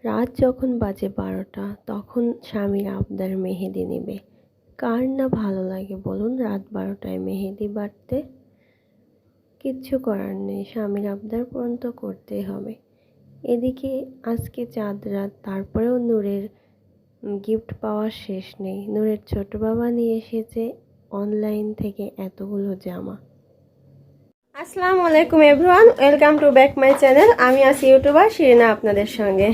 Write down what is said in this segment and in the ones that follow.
রাত যখন বাজে 12টা তখন স্বামীর আবদার মেহেদি নেবে। কার না ভালো লাগে বলুন রাত 12টায় মেহেদি বাটতে? কিচ্ছু করার নেই, স্বামীর আবদার পূরণ তো করতেই হবে। এদিকে আজকে চাঁদ রাত, তারপরেও নূরের গিফট পাওয়ার শেষ নেই। নূরের ছোট বাবা নিয়ে এসেছে অনলাইন থেকে এতগুলো জামা। আসসালামু আলাইকুম everyone, welcome to back my channel. আমি আছি ইউটিউবার শিরিনা আপনাদের সঙ্গে।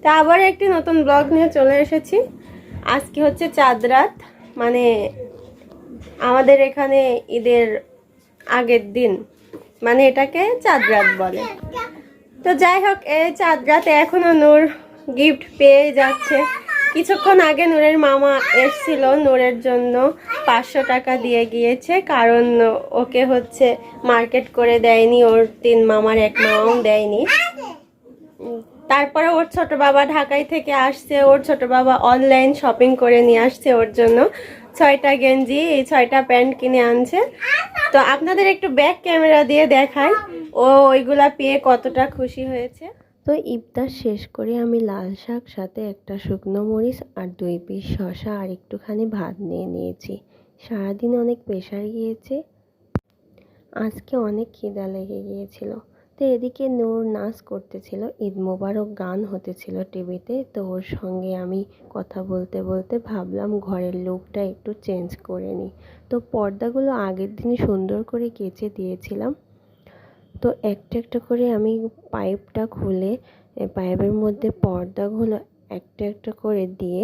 তা আবার একটি নতুন ব্লগ নিয়ে চলে এসেছি। আজকে হচ্ছে চাঁদ রাত, মানে আমাদের এখানে ঈদের আগের দিন, মানে এটাকে চাঁদ রাত বলে। তো যাই হোক, এই চাঁদ রাতে এখনো নূর গিফট পেয়ে যাচ্ছে। কিছুক্ষণ আগে নূরের মামা এসেছিল, নূরের জন্য 500 টাকা দিয়ে গিয়েছে, কারণ ওকে হচ্ছে মার্কেট করে দেয়নি, ওর 3 মামার 1 মামাও দেয়নি। তারপরে ওর ছোট বাবা ঢাকায় থেকে আসছে, ওর ছোট বাবা অনলাইন শপিং করে নিয়ে আসছে ওর জন্য 6টা গেঞ্জি, 6টা প্যান্ট কিনে আনছে। তো আপনাদের একটু ব্যাক ক্যামেরা দিয়ে দেখাই ও ওইগুলা পেয়ে কতটা খুশি হয়েছে। তো ইফতার শেষ করে আমি লাল শাক, সাথে একটা শুকনো মরিচ আর 2 পিস শসা আর একটুখানি ভাত নিয়ে নিয়েছি। সারাদিন অনেক প্রেশার গিয়েছে, আজকে অনেক খিদা লেগে গিয়েছিল। তো এদিকে নূর নাচ করতেছিল, ঈদ মোবারক গান হতেছিল টিভিতে। তো ওর সঙ্গে আমি কথা বলতে বলতে ভাবলাম ঘরের লুকটা একটু চেঞ্জ করে নিই। তো পর্দাগুলো আগের দিন সুন্দর করে কেচে দিয়েছিলাম। তো একটা একটা করে আমি পাইপটা খুলে পাইপের মধ্যে পর্দাগুলো একটা একটা করে দিয়ে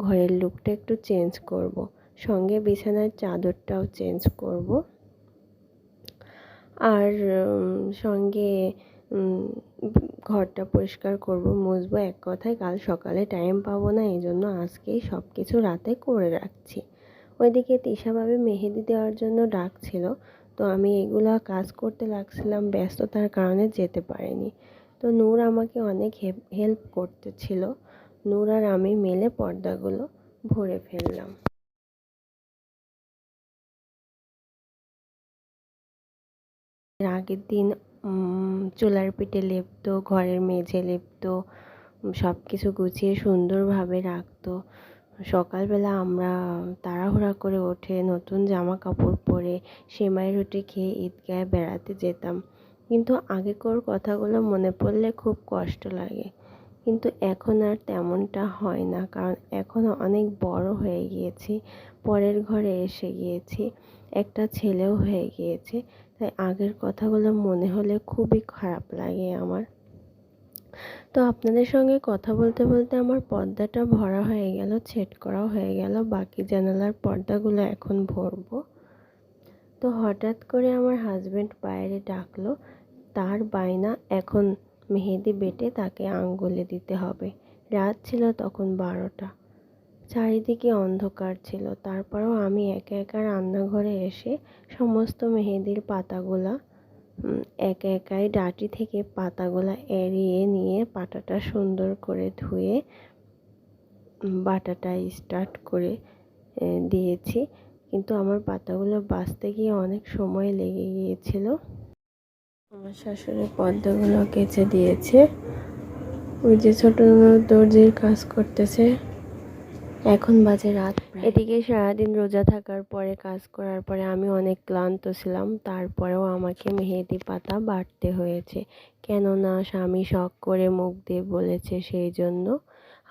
ঘরের লুকটা একটু চেঞ্জ করব। সঙ্গে বিছানার চাদরটাও চেঞ্জ করব। আর সঙ্গে ঘরটা পরিষ্কার করব, মুছবো। এক কথায় কাল সকালে টাইম পাবো না, এই জন্য আজকেই সব কিছু রাতে করে রাখছি। ওইদিকে তিশা ভাবি মেহেদি দেওয়ার জন্য ডাকছিল, তো আমি এগুলা কাজ করতে লাগছিলাম, ব্যস্ততার কারণে যেতে পারিনি। তো নূর আমাকে অনেক হেল্প করতেছিল। নূর আর আমি মিলে পর্দাগুলো ভরে ফেললাম। আগের দিন চুলার পিঠে লেপতো, ঘরের মেঝে লেপতো, সব কিছু গুছিয়ে সুন্দরভাবে রাখতো। সকালবেলা আমরা তাড়াহুড়া করে উঠে নতুন জামা কাপড় পরে সেমাই রুটি খেয়ে ঈদগাহে বেড়াতে যেতাম। কিন্তু আগেকার কথাগুলো মনে পড়লে খুব কষ্ট লাগে। কিন্তু এখন আর তেমনটা হয় না, কারণ এখন অনেক বড় হয়ে গিয়েছি, পরের ঘরে এসে গিয়েছি, একটা ছেলেও হয়ে গিয়েছে। তাই আগের কথাগুলো মনে হলে খুবই খারাপ লাগে আমার। তো আপনাদের সঙ্গে কথা বলতে বলতে আমার পর্দাটা ভরা হয়ে গেল, ছেট করাও হয়ে গেল, বাকি জানালার পর্দাগুলো এখন ভরবো। তো হঠাৎ করে আমার হাজবেন্ড বাইরে ডাকলো, তার বায়না এখন মেহেদি বেটে তাকে আঙ্গুলে দিতে হবে। রাত ছিল তখন 12টা, চারিদিকে অন্ধকার ছিল। তারপরেও আমি একা একা রান্নাঘরে এসে সমস্ত মেহেদির পাতাগুলা একা একাই ডাঁটি থেকে পাতাগুলা এড়িয়ে নিয়ে পাটাটা সুন্দর করে ধুয়ে বাটাটা স্টার্ট করে দিয়েছি। কিন্তু আমার পাতাগুলো বাছতে গিয়ে অনেক সময় লেগে গিয়েছিল। আমার শাশুড়ি পর্দাগুলো কেচে দিয়েছে, ওই যে ছোট দর্জির কাজ করতেছে। এখন বাজে রাত। এদিকে সারাদিন রোজা থাকার পরে, কাজ করার পরে আমি অনেক ক্লান্ত ছিলাম। তারপরেও আমাকে মেহেদি পাতা বাটতে হয়েছে, কেননা স্বামী শখ করে মুখ দিয়ে বলেছে, সেই জন্য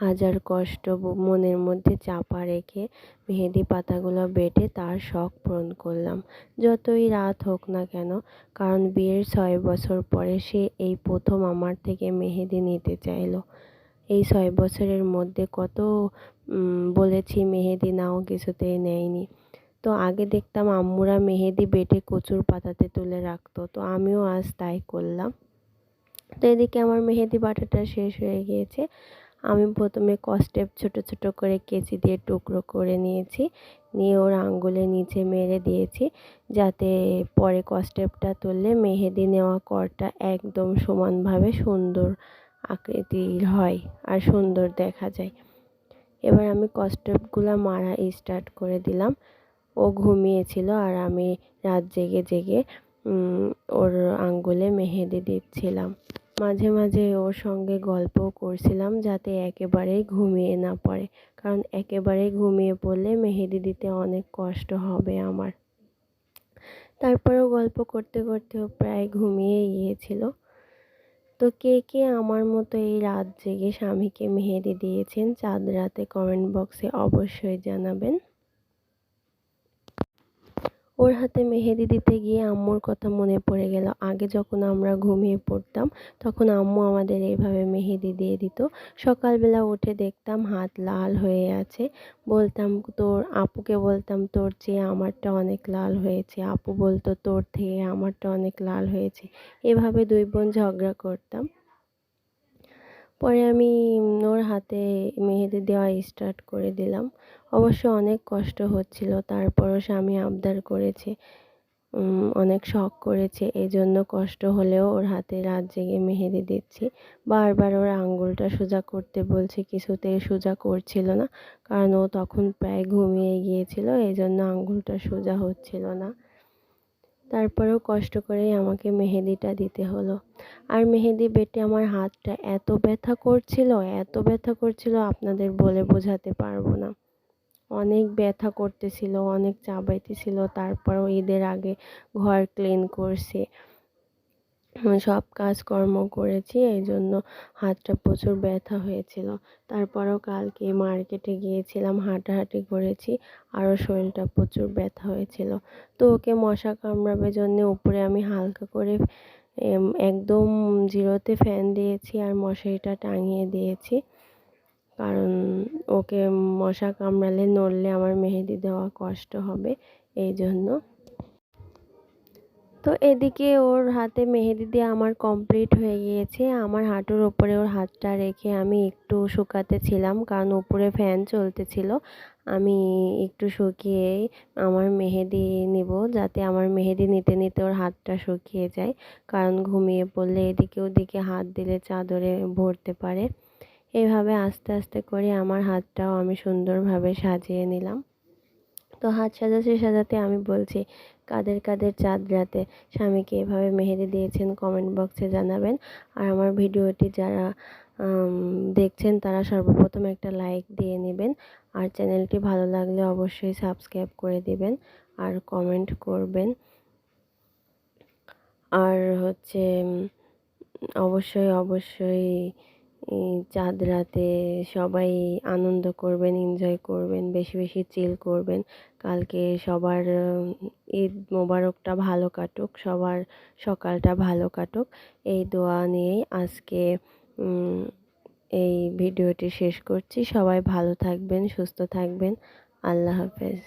হাজার কষ্ট মনের মধ্যে চাপা রেখে মেহেদি পাতাগুলো বেটে তার শখ পূরণ করলাম। যতই রাত হোক না কেন, কারণ বিয়ের 6 বছর পরে সে এই প্রথম আমার থেকে মেহেদি নিতে চাইলো। এই 6 বছরের মধ্যে কত বলেছি মেহেদি নাও, কিছুতেই নেয়নি। তো আগে দেখতাম আম্মুরা মেহেদি বেটে কচুর পাতাতে তুলে রাখতো, তো আমিও আজ তাই করলাম। তো এদিকে আমার মেহেদি বাটাটা শেষ হয়ে গিয়েছে। আমি প্রথমে কস্টেপ ছোট ছোট করে কেচি দিয়ে টুকরো করে নিয়েছি, নিয়ে ওর আঙ্গুলে নিচে মেরে দিয়েছি, যাতে পরে কস্টেপটা তুললে মেহেদি নেওয়া করটা একদম সমানভাবে সুন্দর আকৃতির হয় আর সুন্দর দেখা যায়। এবার আমি কস্টেপগুলো মারা স্টার্ট করে দিলাম। ও ঘুমিয়েছিল আর আমি রাত জেগে জেগে ওর আঙ্গুলে মেহেদি দিচ্ছিলাম। মাঝে মাঝে ওর সঙ্গে গল্পও করছিলাম যাতে একেবারেই ঘুমিয়ে না পড়ে, কারণ একেবারেই ঘুমিয়ে পড়লে মেহেদি দিতে অনেক কষ্ট হবে আমার। তারপরেও গল্প করতে করতেও প্রায় ঘুমিয়েই গিয়েছিল। তো কে কে আমার মতো এই রাত জেগে স্বামীকে মেহেদি দিয়েছেন চাঁদ রাতে কমেন্ট বক্সে অবশ্যই জানাবেন। ওর হাতে মেহেদি দিতে গিয়ে আম্মুর কথা মনে পড়ে গেল। আগে যখন আমরা ঘুমিয়ে পড়তাম তখন আম্মু আমাদের এইভাবে মেহেদি দিয়ে দিত। সকালবেলা উঠে দেখতাম হাত লাল হয়ে আছে, বলতাম তোর আপুকে, বলতাম তোর চেয়ে আমারটা অনেক লাল হয়েছে, আপু বলতো তোর থেকে আমারটা অনেক লাল হয়েছে। এভাবে দুই বোন ঝগড়া করতাম। পরে আমি ওর হাতে মেহেদি দেওয়া স্টার্ট করে দিলাম। অবশ্য অনেক কষ্ট হচ্ছিল, তারপরও স্বামী আবদার করেছে, অনেক শখ করেছে, এজন্য কষ্ট হলেও ওর হাতে রাত জেগে মেহেদি দিচ্ছি। বারবার ওর আঙ্গুলটা সোজা করতে বলছি, কিছুতেই সোজা করছিল না, কারণ ও তখন প্রায় ঘুমিয়ে গিয়েছিল, এজন্য আঙ্গুলটা সোজা হচ্ছিল না। তারপরেও কষ্ট করেই আমাকে মেহেদিটা দিতে হলো। আর মেহেদি বেটে আমার হাতটা এত ব্যথা করছিল, এত ব্যথা করছিল আপনাদের বলে বোঝাতে পারবো না। অনেক ব্যথা করতেছিল, অনেক চাবাইতেছিল। তারপরেও ঈদের আগে ঘর ক্লিন করছি, সব কাজকর্ম করেছি, এই জন্য হাতটা প্রচুর ব্যথা হয়েছিল। তারপরেও কালকে মার্কেটে গিয়েছিলাম, হাঁটাহাঁটি করেছি, আরও শরীরটা প্রচুর ব্যথা হয়েছিল। তো ওকে মশা কামড়াবে জন্য উপরে আমি হালকা করে একদম জিরোতে ফ্যান দিয়েছি আর মশারিটা টাঙিয়ে দিয়েছি, কারণ ওকে মশা কামড়ালে নড়লে আমার মেহেদি দেওয়া কষ্ট হবে, এই জন্য। তো এদিকে ওর হাতে মেহেদি দিয়ে আমার কমপ্লিট হয়ে গিয়েছে। আমার হাঁটুর ওপরে ওর হাতটা রেখে আমি একটু শুকাতে ছিলাম, কারণ উপরে ফ্যান চলতেছিল। আমি একটু শুকিয়েই আমার মেহেদি নিব, যাতে আমার মেহেদি নিতে নিতে ওর হাতটা শুকিয়ে যায়, কারণ ঘুমিয়ে পড়লে এদিকে ওদিকে হাত দিলে চাদরে ভরতে পারে। এভাবে আস্তে আস্তে করে আমার হাতটাও আমি সুন্দরভাবে সাজিয়ে নিলাম। তো হাত সাজাতে সাজাতে আমি বলছি, কাদের কাদের চাঁদ রাতে স্বামীকে এভাবে মেহেদি দিয়েছেন কমেন্ট বক্সে জানাবেন। আর আমার ভিডিওটি যারা দেখছেন তারা সর্বপ্রথম একটা লাইক দিয়ে নেবেন, আর চ্যানেলটি ভালো লাগলে অবশ্যই সাবস্ক্রাইব করে দিবেন আর কমেন্ট করবেন। আর হচ্ছে অবশ্যই অবশ্যই চাঁদ রাতে সবাই আনন্দ করবেন, এনজয় করবেন, বেশি বেশি চিল করবেন। কালকে সবার ঈদ মোবারকটা ভালো কাটুক, সবার সকালটা ভালো কাটুক, এই দোয়া নিয়েই আজকে এই ভিডিওটি শেষ করছি। সবাই ভালো থাকবেন, সুস্থ থাকবেন। আল্লাহ হাফেজ।